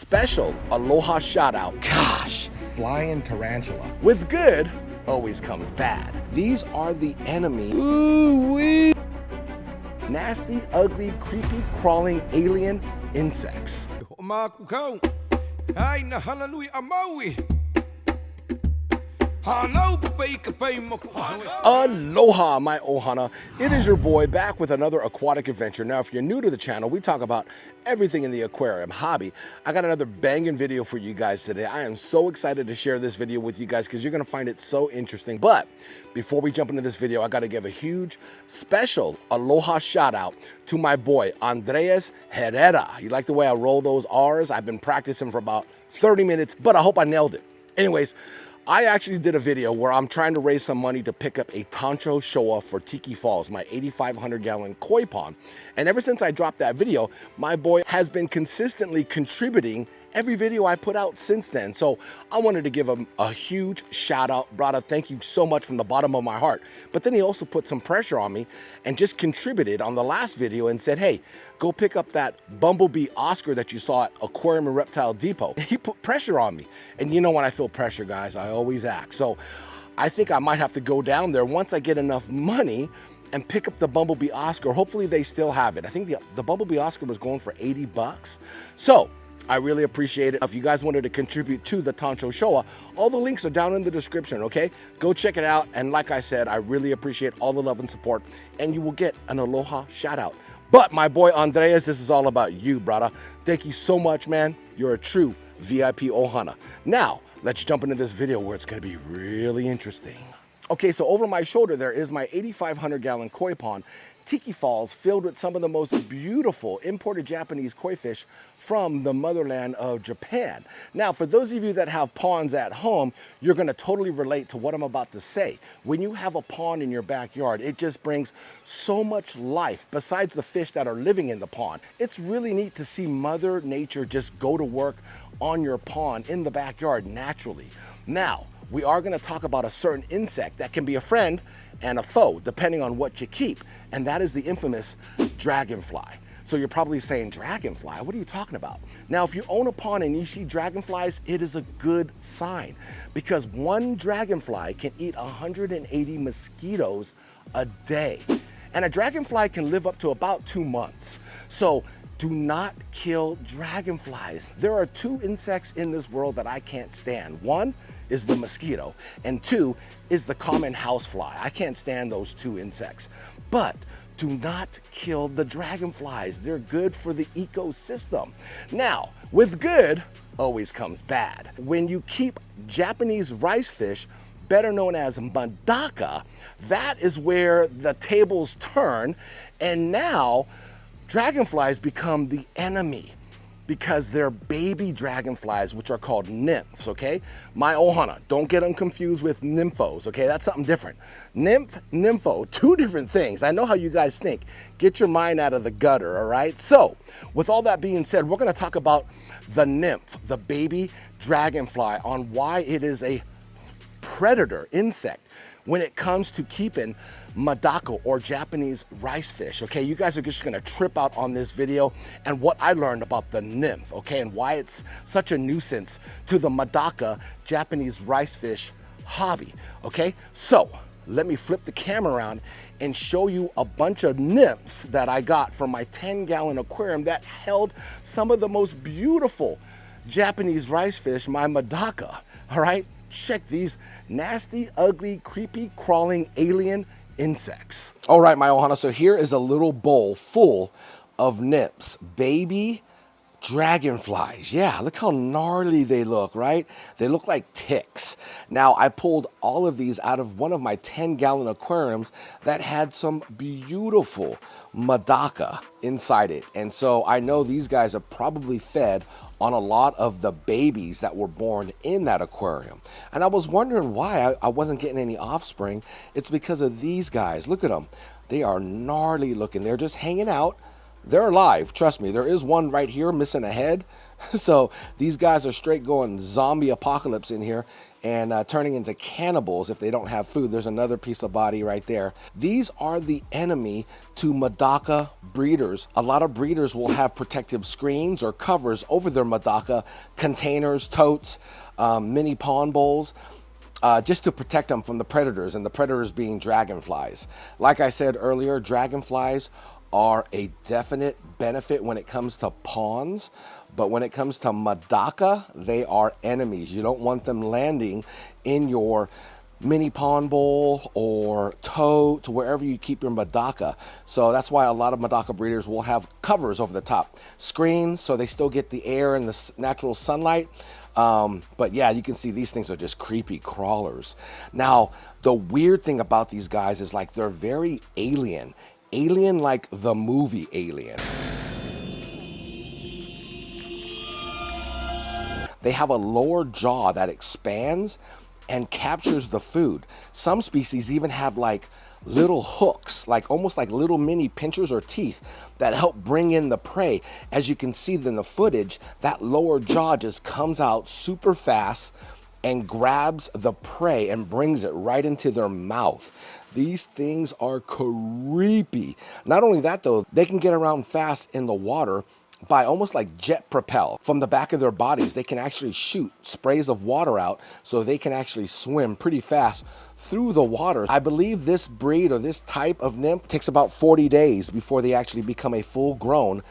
special aloha shout out. Gosh, flying tarantula. With good always comes bad. These are the enemy. Ooh-wee. Nasty, ugly, creepy, crawling alien insects. Hana Hui A Maui. Aloha, my ohana. It is your boy back with another aquatic adventure. Now, if you're new to the channel, we talk about everything in the aquarium hobby. I got another banging video for you guys today. I am so excited to share this video with you guys because you're going to find it so interesting. But before we jump into this video, I got to give a huge special aloha shout out to my boy, Andres Herrera. You like the way I roll those R's? I've been practicing for about 30 minutes, but I hope I nailed it. Anyways, I actually did a video where I'm trying to raise some money to pick up a Tancho Showa for Tiki Falls, my 8,500 gallon koi pond. And ever since I dropped that video, my boy has been consistently contributing every video I put out since then. So I wanted to give him a huge shout out. Brother, thank you so much from the bottom of my heart. But then he also put some pressure on me and just contributed on the last video and said, hey, go pick up that Bumblebee Oscar that you saw at Aquarium and Reptile Depot. He put pressure on me. And you know, when I feel pressure, guys, I always act. So I think I might have to go down there once I get enough money and pick up the Bumblebee Oscar. Hopefully they still have it. I think the Bumblebee Oscar was going for 80 bucks. So I really appreciate it. If you guys wanted to contribute to the Tancho Showa, all the links are down in the description, okay? Go check it out. And like I said, I really appreciate all the love and support, and you will get an aloha shout out. But my boy Andreas, this is all about you, brother. Thank you so much, man. You're a true VIP ohana. Now, let's jump into this video where it's gonna be really interesting. Okay, so over my shoulder there is my 8,500 gallon koi pond, Tiki Falls, filled with some of the most beautiful imported Japanese koi fish from the motherland of Japan. Now, for those of you that have ponds at home, you're gonna totally relate to what I'm about to say. When you have a pond in your backyard, it just brings so much life besides the fish that are living in the pond. It's really neat to see Mother Nature just go to work on your pond in the backyard naturally. Now, we are gonna talk about a certain insect that can be a friend and a foe, depending on what you keep, and that is the infamous dragonfly. So you're probably saying, dragonfly, what are you talking about? Now, if you own a pond and you see dragonflies, it is a good sign, because one dragonfly can eat 180 mosquitoes a day. And a dragonfly can live up to about 2 months. So do not kill dragonflies. There are two insects in this world that I can't stand. One is the mosquito, and two is the common housefly. I can't stand those two insects. But do not kill the dragonflies. They're good for the ecosystem. Now, with good always comes bad. When you keep Japanese rice fish, better known as Madaka, that is where the tables turn, and now dragonflies become the enemy because they're baby dragonflies, which are called nymphs, okay? My ohana, don't get them confused with nymphos, okay? That's something different. Nymph, nympho, two different things. I know how you guys think. Get your mind out of the gutter, all right? So, with all that being said, we're gonna talk about the nymph, the baby dragonfly, on why it is a predator insect when it comes to keeping Madaka or Japanese rice fish, okay? You guys are just gonna trip out on this video and what I learned about the nymph, okay? And why it's such a nuisance to the Madaka Japanese rice fish hobby, okay? So let me flip the camera around and show you a bunch of nymphs that I got from my 10-gallon aquarium that held some of the most beautiful Japanese rice fish, my Madaka, all right? Check these nasty, ugly, creepy, crawling alien insects. All right, my ohana, so here is a little bowl full of nymphs, baby dragonflies. Yeah, look how gnarly they look, right? They look like ticks. Now, I pulled all of these out of one of my 10-gallon aquariums that had some beautiful Madaka inside it. And so I know these guys are probably fed on a lot of the babies that were born in that aquarium. And I was wondering why I wasn't getting any offspring. It's because of these guys. Look at them. They are gnarly looking. They're just hanging out, they're alive. Trust me, there is one right here missing a head. So these guys are straight going zombie apocalypse in here and turning into cannibals if they don't have food. There's another piece of body right there. These are the enemy to Madaka breeders. A lot of breeders will have protective screens or covers over their Madaka containers, totes, mini pond bowls, just to protect them from the predators, and the predators being dragonflies. Like I said earlier, dragonflies are a definite benefit when it comes to ponds, but when it comes to Madaka, they are enemies. You don't want them landing in your mini pond bowl or tote, wherever you keep your Madaka. So that's why a lot of Madaka breeders will have covers over the top, screens, so they still get the air and the natural sunlight. But yeah, you can see these things are just creepy crawlers. Now, the weird thing about these guys is like they're very alien like the movie Alien. They have a lower jaw that expands and captures the food. Some species even have like little hooks, like almost like little mini pinchers or teeth that help bring in the prey. As you can see in the footage, that lower jaw just comes out super fast and grabs the prey and brings it right into their mouth. These things are creepy. Not only that though, they can get around fast in the water by almost like jet propel. From the back of their bodies, they can actually shoot sprays of water out so they can actually swim pretty fast through the water. I believe this breed or this type of nymph takes about 40 days before they actually become a full-grown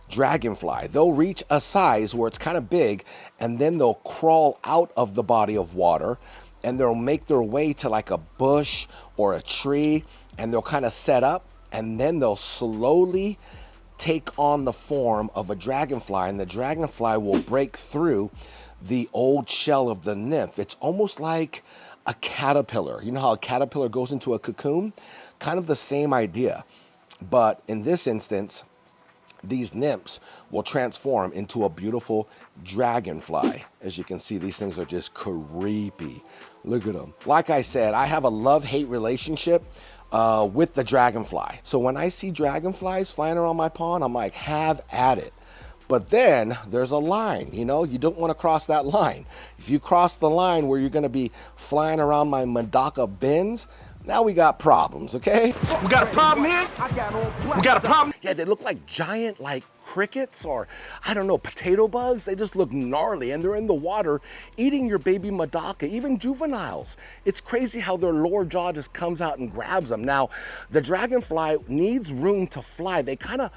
dragonfly. They'll reach a size where it's kind of big, and then they'll crawl out of the body of water and they'll make their way to like a bush or a tree, and they'll kind of set up, and then they'll slowly take on the form of a dragonfly, and the dragonfly will break through the old shell of the nymph. It's almost like a caterpillar. You know how a caterpillar goes into a cocoon? Kind of the same idea. But in this instance, these nymphs will transform into a beautiful dragonfly. As you can see, these things are just creepy. Look at them. Like I said, I have a love-hate relationship with the dragonfly. So when I see dragonflies flying around my pond, I'm like, have at it. But then there's a line, you know, you don't want to cross that line. If you cross the line where you're going to be flying around my Madaka bins, now we got problems, okay? We got a problem here? We got a problem? Yeah, they look like giant, like crickets or, I don't know, potato bugs. They just look gnarly, and they're in the water eating your baby Madaka, even juveniles. It's crazy how their lower jaw just comes out and grabs them. Now, the dragonfly needs room to fly. They kind of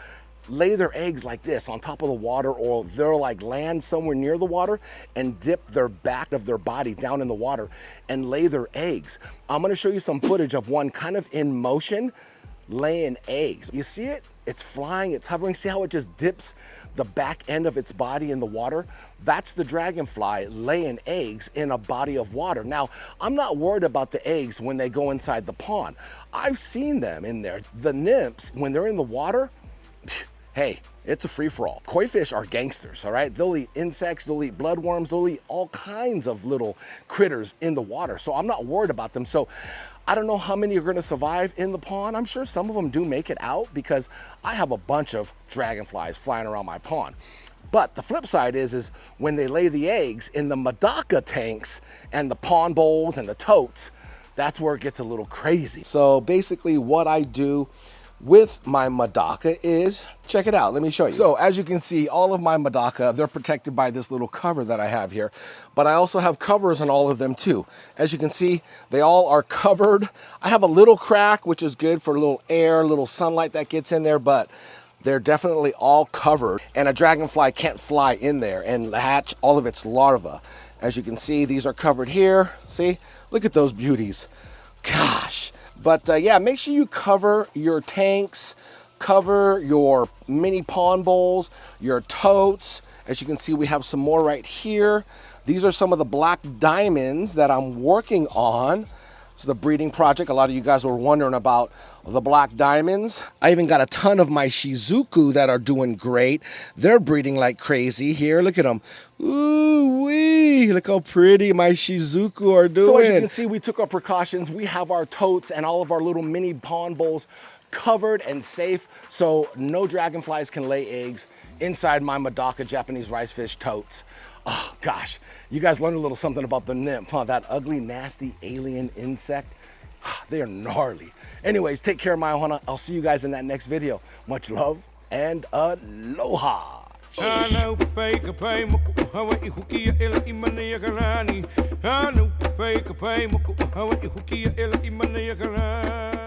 lay their eggs like this on top of the water, or they'll like land somewhere near the water and dip their back of their body down in the water and lay their eggs. I'm gonna show you some footage of one kind of in motion laying eggs. You see it? It's flying, it's hovering. See how it just dips the back end of its body in the water? That's the dragonfly laying eggs in a body of water. Now, I'm not worried about the eggs when they go inside the pond. I've seen them in there. The nymphs, when they're in the water, hey, it's a free-for-all. Koi fish are gangsters, all right? They'll eat insects, they'll eat bloodworms, they'll eat all kinds of little critters in the water. So I'm not worried about them. So I don't know how many are gonna survive in the pond. I'm sure some of them do make it out, because I have a bunch of dragonflies flying around my pond. But the flip side is when they lay the eggs in the Madaka tanks and the pond bowls and the totes, that's where it gets a little crazy. So basically what I do with my Madaka is, check it out, let me show you. So as you can see, all of my Madaka, they're protected by this little cover that I have here, but I also have covers on all of them too. As you can see, they all are covered. I have a little crack, which is good for a little air, a little sunlight that gets in there, but they're definitely all covered, and a dragonfly can't fly in there and hatch all of its larvae. As you can see, these are covered here. See, look at those beauties. Gosh. But yeah, make sure you cover your tanks, cover your mini pond bowls, your totes. As you can see, we have some more right here. These are some of the black diamonds that I'm working on. It's the breeding project. A lot of you guys were wondering about the black diamonds. I even got a ton of my Shizuku that are doing great. They're breeding like crazy here. Look at them. Ooh wee, look how pretty my Shizuku are doing. So as you can see, we took our precautions. We have our totes and all of our little mini pond bowls covered and safe, so no dragonflies can lay eggs inside my Madaka Japanese rice fish totes. Oh gosh, you guys learned a little something about the nymph, huh? That ugly, nasty alien insect. They are gnarly. Anyways, take care, my ohana. I'll see you guys in that next video. Much love and aloha. Hana Hui A Maui